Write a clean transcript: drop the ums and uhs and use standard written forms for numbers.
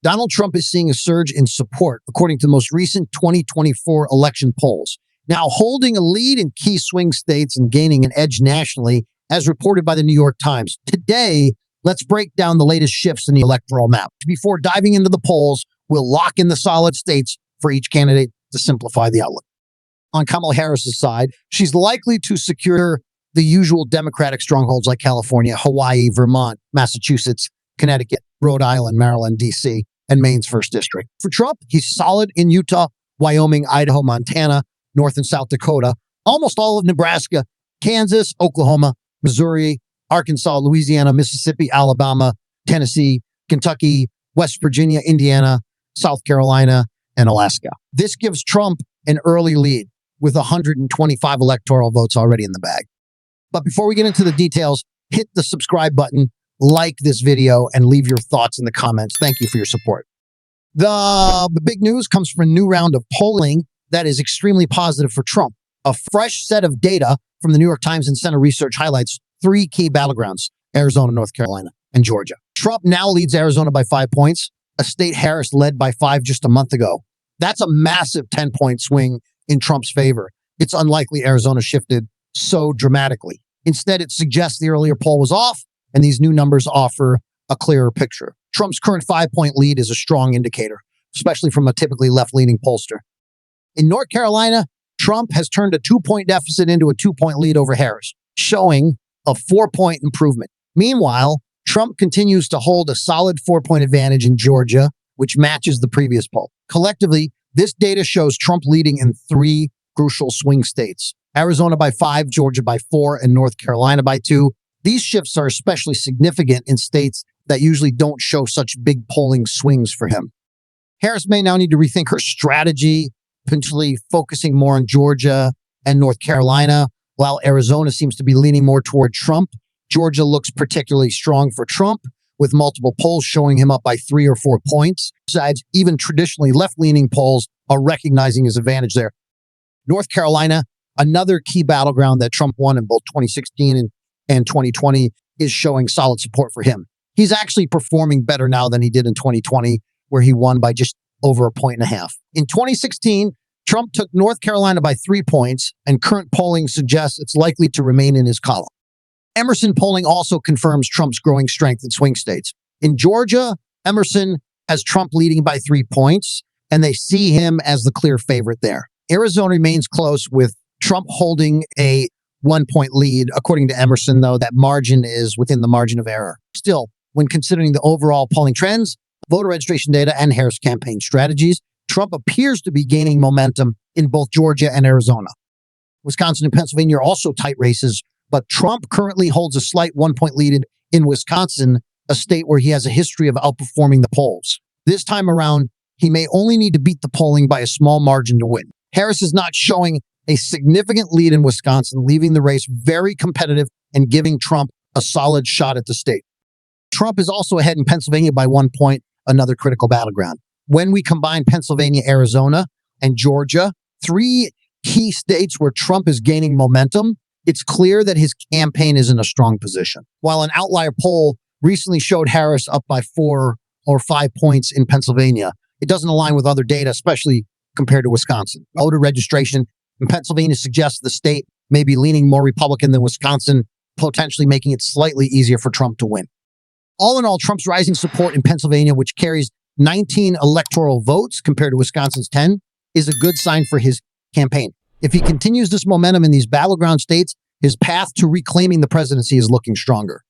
Donald Trump is seeing a surge in support, according to the most recent 2024 election polls. Now holding a lead in key swing states and gaining an edge nationally, as reported by the New York Times. Today, let's break down the latest shifts in the electoral map. Before diving into the polls, we'll lock in the solid states for each candidate to simplify the outlook. On Kamala Harris's side, she's likely to secure the usual Democratic strongholds like California, Hawaii, Vermont, Massachusetts, Connecticut, Rhode Island, Maryland, D.C., and Maine's 1st District. For Trump, he's solid in Utah, Wyoming, Idaho, Montana, North and South Dakota, almost all of Nebraska, Kansas, Oklahoma, Missouri, Arkansas, Louisiana, Mississippi, Alabama, Tennessee, Kentucky, West Virginia, Indiana, South Carolina, and Alaska. This gives Trump an early lead with 125 electoral votes already in the bag. But before we get into the details, hit the subscribe button, like this video, and leave your thoughts in the comments. Thank you for your support. The big news comes from a new round of polling that is extremely positive for Trump. A fresh set of data from the New York Times and Center Research highlights 3 key battlegrounds: Arizona, North Carolina, and Georgia. Trump now leads Arizona by 5 points, a state Harris led by 5 just a month ago. That's a massive 10-point swing in Trump's favor. It's unlikely Arizona shifted so dramatically. Instead, it suggests the earlier poll was off, and these new numbers offer a clearer picture. Trump's current 5-point lead is a strong indicator, especially from a typically left-leaning pollster. In North Carolina, Trump has turned a 2-point deficit into a 2-point lead over Harris, showing a 4-point improvement. Meanwhile, Trump continues to hold a solid 4-point advantage in Georgia, which matches the previous poll. Collectively, this data shows Trump leading in 3 crucial swing states: Arizona by 5, Georgia by 4, and North Carolina by 2. These shifts are especially significant in states that usually don't show such big polling swings for him. Harris may now need to rethink her strategy, potentially focusing more on Georgia and North Carolina, while Arizona seems to be leaning more toward Trump. Georgia looks particularly strong for Trump, with multiple polls showing him up by 3 or 4 points. Besides, even traditionally left-leaning polls are recognizing his advantage there. North Carolina, another key battleground that Trump won in both 2016 and 2020, is showing solid support for him. He's actually performing better now than he did in 2020, where he won by just over 1.5 points. In 2016, Trump took North Carolina by 3 points, and current polling suggests it's likely to remain in his column. Emerson polling also confirms Trump's growing strength in swing states. In Georgia, Emerson has Trump leading by 3 points, and they see him as the clear favorite there. Arizona remains close, with Trump holding a 1-point lead. According to Emerson, though, that margin is within the margin of error. Still, when considering the overall polling trends, voter registration data, and Harris campaign strategies, Trump appears to be gaining momentum in both Georgia and Arizona. Wisconsin and Pennsylvania are also tight races, but Trump currently holds a slight 1-point lead in Wisconsin, a state where he has a history of outperforming the polls. This time around, he may only need to beat the polling by a small margin to win. Harris is not showing a significant lead in Wisconsin, leaving the race very competitive and giving Trump a solid shot at the state. Trump is also ahead in Pennsylvania by 1 point, another critical battleground. When we combine Pennsylvania, Arizona, and Georgia, 3 key states where Trump is gaining momentum, it's clear that his campaign is in a strong position. While an outlier poll recently showed Harris up by 4 or 5 points in Pennsylvania, it doesn't align with other data, especially compared to Wisconsin. Voter registration in Pennsylvania suggests the state may be leaning more Republican than Wisconsin, potentially making it slightly easier for Trump to win. All in all, Trump's rising support in Pennsylvania, which carries 19 electoral votes compared to Wisconsin's 10, is a good sign for his campaign. If he continues this momentum in these battleground states, his path to reclaiming the presidency is looking stronger.